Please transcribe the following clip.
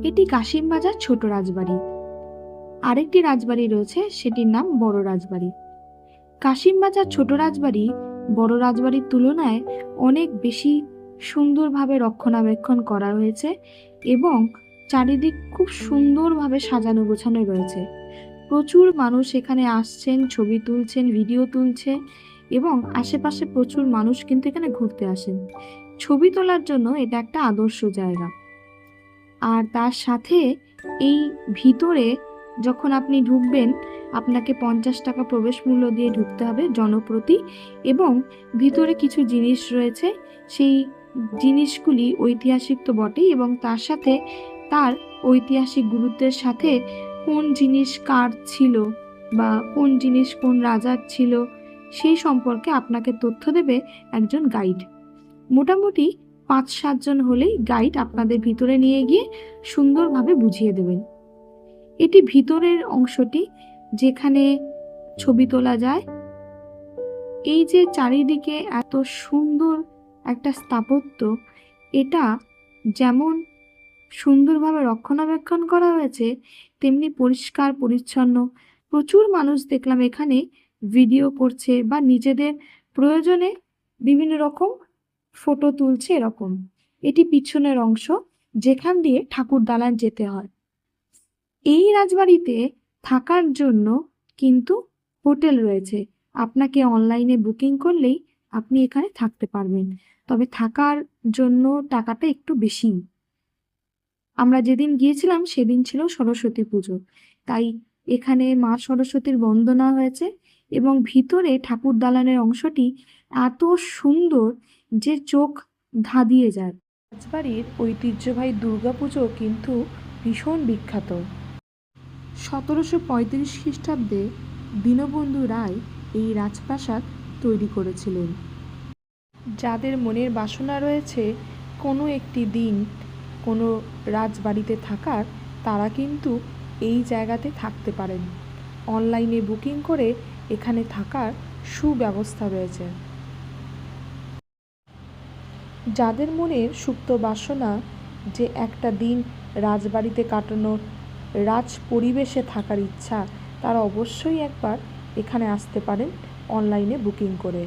এটি কাশিমবাজার ছোট রাজবাড়ি। আরেকটি রাজবাড়ি রয়েছে, সেটির নাম বড় রাজবাড়ি। কাশিমবাজার ছোট রাজবাড়ি বড় রাজবাড়ির তুলনায় অনেক বেশি সুন্দরভাবে রক্ষণাবেক্ষণ করা হয়েছে এবং চারিদিক খুব সুন্দরভাবে সাজানো গোছানো রয়েছে। প্রচুর মানুষ এখানে আসছেন, ছবি তুলছেন, ভিডিও তুলছে এবং আশেপাশে প্রচুর মানুষ কিন্তু এখানে ঘুরতে আসেন। ছবি তোলার জন্য এটা একটা আদর্শ জায়গা। আর তার সাথে এই ভিতরে যখন আপনি ঢুকবেন, আপনাকে 50 টাকা প্রবেশ মূল্য দিয়ে ঢুকতে হবে জনপ্রতি, এবং ভিতরে কিছু জিনিস রয়েছে, সেই জিনিসগুলি ঐতিহাসিক তো বটেই, এবং তার সাথে তার ঐতিহাসিক গুরুত্বের সাথে কোন জিনিস কার ছিল বা কোন জিনিস কোন রাজার ছিল সেই সম্পর্কে আপনাকে তথ্য দেবে একজন গাইড। মোটামুটি 5-7 জন হলেই গাইড আপনাদের ভিতরে নিয়ে গিয়ে সুন্দরভাবে বুঝিয়ে দেবেন। এটি ভিতরের অংশটি, যেখানে ছবি তোলা যায়। এই যে চারিদিকে এত সুন্দর একটা স্থাপত্য, এটা যেমন সুন্দরভাবে রক্ষণাবেক্ষণ করা হয়েছে তেমনি পরিষ্কার পরিচ্ছন্ন। প্রচুর মানুষ দেখলাম এখানে ভিডিও করছে বা নিজেদের প্রয়োজনে বিভিন্ন রকম ফটো তুলছে এরকম। এটি পিছনের অংশ, যেখান দিয়ে ঠাকুর দালান যেতে হয়। এই রাজবাড়িতে থাকার জন্য কিন্তু হোটেল রয়েছে। আপনাকে অনলাইনে বুকিং করলেই আপনি এখানে থাকতে পারবেন, তবে থাকার জন্য টাকাটা একটু বেশি। আমরা যেদিন গিয়েছিলাম সেদিন ছিল সরস্বতী পুজো, তাই এখানে মা সরস্বতীর বন্দনা হয়েছে এবং ভিতরে ঠাকুর দালানের অংশটি এত সুন্দর যে চোখ ধাঁধিয়ে যায়। রাজবাড়ির ঐতিহ্যবাহী দুর্গাপুজো কিন্তু ভীষণ বিখ্যাত। 1735 খ্রিস্টাব্দে দীনবন্ধু রায় এই রাজপ্রাসাদ তৈরি করেছিলেন। যাদের মনের বাসনা রয়েছে কোনো একটি দিন কোনো রাজবাড়িতে থাকার, তারা কিন্তু এই জায়গাতে থাকতে পারেন। অনলাইনে বুকিং করে এখানে থাকার সুব্যবস্থা রয়েছে। যাদের মনের সুপ্ত বাসনা যে একটা দিন রাজবাড়িতে কাটানোর, রাজ পরিবেশে থাকার ইচ্ছা, তারা অবশ্যই একবার এখানে আসতে পারেন অনলাইনে বুকিং করে।